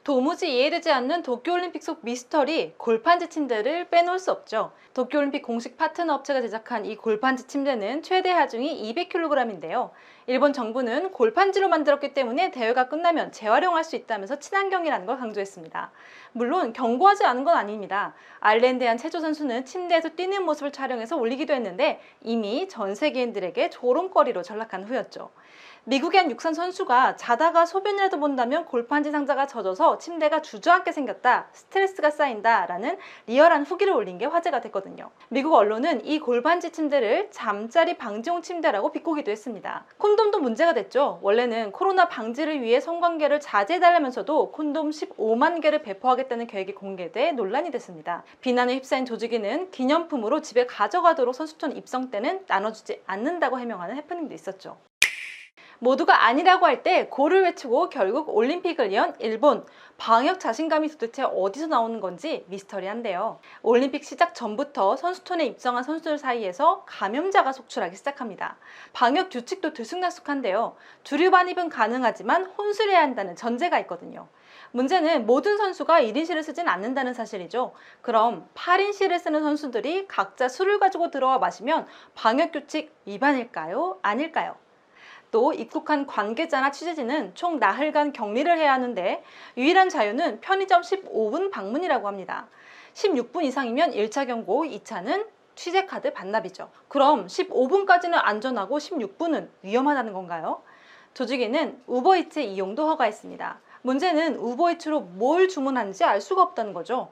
도무지 이해되지 않는 도쿄올림픽 속 미스터리, 골판지 침대를 빼놓을 수 없죠. 도쿄올림픽 공식 파트너 업체가 제작한 이 골판지 침대는 최대 하중이 200kg인데요. 일본 정부는 골판지로 만들었기 때문에 대회가 끝나면 재활용할 수 있다면서 친환경이라는 걸 강조했습니다. 물론 경고하지 않은 건 아닙니다. 아일랜드의 한 체조 선수는 침대에서 뛰는 모습을 촬영해서 올리기도 했는데 이미 전 세계인들에게 조롱거리로 전락한 후였죠. 미국의 한 육상 선수가 자다가 소변이라도 본다면 골판지 상자가 젖어서 침대가 주저앉게 생겼다, 스트레스가 쌓인다 라는 리얼한 후기를 올린 게 화제가 됐거든요. 미국 언론은 이 골판지 침대를 잠자리 방지용 침대라고 비꼬기도 했습니다. 콘돔도 문제가 됐죠. 원래는 코로나 방지를 위해 성관계를 자제해달라면서도 콘돔 15만 개를 배포하겠다는 계획이 공개돼 논란이 됐습니다. 비난에 휩싸인 조직위는 기념품으로 집에 가져가도록 선수촌 입성 때는 나눠주지 않는다고 해명하는 해프닝도 있었죠. 모두가 아니라고 할 때 고를 외치고 결국 올림픽을 연 일본. 방역 자신감이 도대체 어디서 나오는 건지 미스터리한데요. 올림픽 시작 전부터 선수촌에 입성한 선수들 사이에서 감염자가 속출하기 시작합니다. 방역 규칙도 들쑥날쑥한데요. 주류 반입은 가능하지만 혼술해야 한다는 전제가 있거든요. 문제는 모든 선수가 1인실을 쓰진 않는다는 사실이죠. 그럼 8인실을 쓰는 선수들이 각자 술을 가지고 들어와 마시면 방역 규칙 위반일까요? 아닐까요? 또 입국한 관계자나 취재진은 총 나흘간 격리를 해야 하는데 유일한 자유는 편의점 15분 방문이라고 합니다. 16분 이상이면 1차 경고, 2차는 취재카드 반납이죠. 그럼 15분까지는 안전하고 16분은 위험하다는 건가요? 조직위는 우버이츠 이용도 허가했습니다. 문제는 우버이츠로 뭘 주문하는지 알 수가 없다는 거죠.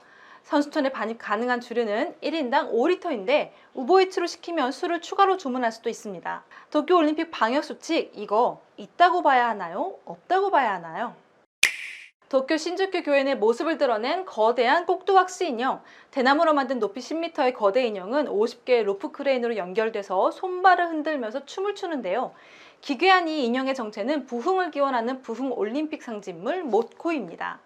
선수촌에 반입 가능한 주류는 1인당 5리터인데 우버이츠로 시키면 술을 추가로 주문할 수도 있습니다. 도쿄올림픽 방역수칙 이거 있다고 봐야 하나요? 없다고 봐야 하나요? 도쿄 신주쿠 교회 내 모습을 드러낸 거대한 꼭두각시 인형. 대나무로 만든 높이 10m의 거대 인형은 50개의 로프 크레인으로 연결돼서 손발을 흔들면서 춤을 추는데요. 기괴한 이 인형의 정체는 부흥을 기원하는 부흥올림픽 상징물 모코입니다.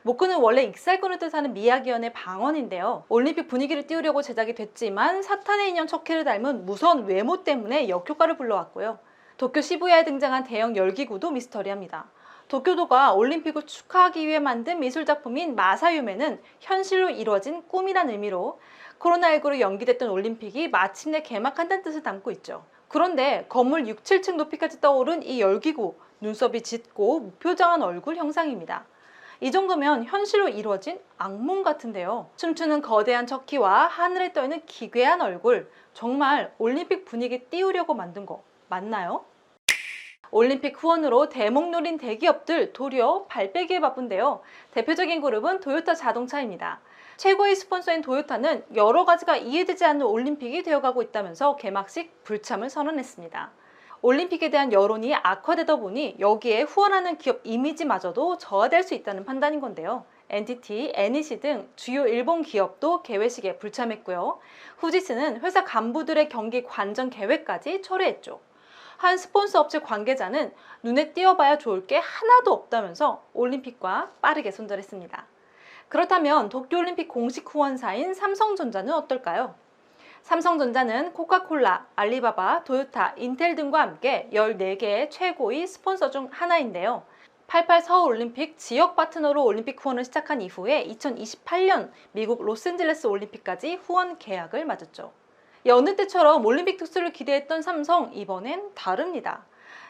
모코는 원래 익살꾼을 뜻하는 미야기현의 방언인데요. 올림픽 분위기를 띄우려고 제작이 됐지만 사탄의 인형 척키를 닮은 무서운 외모 때문에 역효과를 불러왔고요. 도쿄 시부야에 등장한 대형 열기구도 미스터리합니다. 도쿄도가 올림픽을 축하하기 위해 만든 미술작품인 마사유메는 현실로 이루어진 꿈이란 의미로 코로나19로 연기됐던 올림픽이 마침내 개막한다는 뜻을 담고 있죠. 그런데 건물 6, 7층 높이까지 떠오른 이 열기구, 눈썹이 짙고 무표정한 얼굴 형상입니다. 이 정도면 현실로 이루어진 악몽 같은데요. 춤추는 거대한 척키와 하늘에 떠있는 기괴한 얼굴, 정말 올림픽 분위기 띄우려고 만든 거 맞나요? 올림픽 후원으로 대목 노린 대기업들 도리어 발 빼기에 바쁜데요. 대표적인 그룹은 토요타 자동차입니다. 최고의 스폰서인 토요타는 여러 가지가 이해되지 않는 올림픽이 되어가고 있다면서 개막식 불참을 선언했습니다. 올림픽에 대한 여론이 악화되다 보니 여기에 후원하는 기업 이미지마저도 저하될 수 있다는 판단인 건데요. NTT, NEC 등 주요 일본 기업도 개회식에 불참했고요. 후지스는 회사 간부들의 경기 관전 계획까지 철회했죠. 한 스폰서 업체 관계자는 눈에 띄어봐야 좋을 게 하나도 없다면서 올림픽과 빠르게 손절했습니다. 그렇다면 도쿄올림픽 공식 후원사인 삼성전자는 어떨까요? 삼성전자는 코카콜라, 알리바바, 토요타, 인텔 등과 함께 14개의 최고의 스폰서 중 하나인데요. 88 서울올림픽 지역 파트너로 올림픽 후원을 시작한 이후에 2028년 미국 로스앤젤레스 올림픽까지 후원 계약을 맺었죠. 여느 때처럼 올림픽 특수를 기대했던 삼성, 이번엔 다릅니다.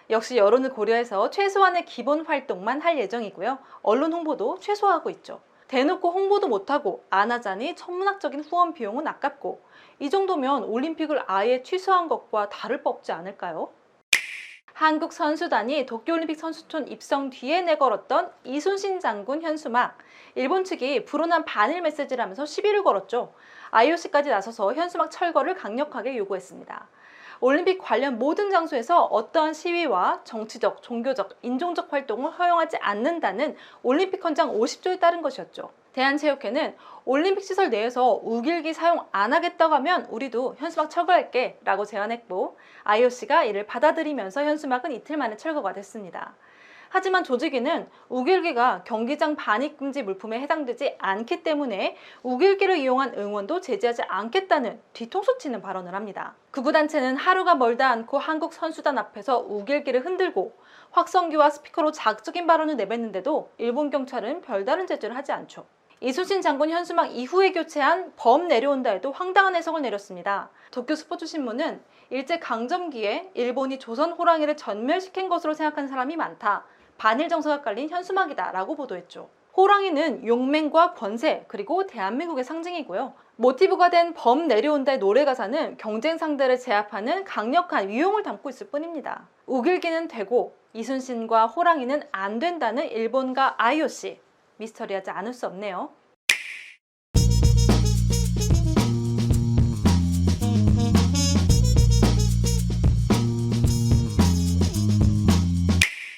역시 여론을 고려해서 최소한의 기본 활동만 할 예정이고요. 언론 홍보도 최소화하고 있죠. 대놓고 홍보도 못하고 안 하자니 천문학적인 후원 비용은 아깝고 이 정도면 올림픽을 아예 취소한 것과 다를 바 없지 않을까요? 한국 선수단이 도쿄올림픽 선수촌 입성 뒤에 내걸었던 이순신 장군 현수막. 일본 측이 불온한 반일 메시지라면서 시비를 걸었죠. IOC까지 나서서 현수막 철거를 강력하게 요구했습니다. 올림픽 관련 모든 장소에서 어떠한 시위와 정치적, 종교적, 인종적 활동을 허용하지 않는다는 올림픽 헌장 50조에 따른 것이었죠. 대한체육회는 올림픽 시설 내에서 우길기 사용 안 하겠다고 하면 우리도 현수막 철거할게 라고 제안했고 IOC가 이를 받아들이면서 현수막은 이틀 만에 철거가 됐습니다. 하지만 조직위는 우길기가 경기장 반입금지 물품에 해당되지 않기 때문에 우길기를 이용한 응원도 제재하지 않겠다는 뒤통수 치는 발언을 합니다. 극우단체는 하루가 멀다 않고 한국 선수단 앞에서 우길기를 흔들고 확성기와 스피커로 자극적인 발언을 내뱉는데도 일본 경찰은 별다른 제재를 하지 않죠. 이순신 장군 현수막 이후에 교체한 범 내려온다에도 황당한 해석을 내렸습니다. 도쿄 스포츠신문은 일제강점기에 일본이 조선 호랑이를 전멸시킨 것으로 생각하는 사람이 많다. 반일 정서가 깔린 현수막이다 라고 보도했죠. 호랑이는 용맹과 권세 그리고 대한민국의 상징이고요. 모티브가 된 범 내려온다의 노래 가사는 경쟁 상대를 제압하는 강력한 위용을 담고 있을 뿐입니다. 우길기는 되고 이순신과 호랑이는 안 된다는 일본과 IOC, 미스터리하지 않을 수 없네요.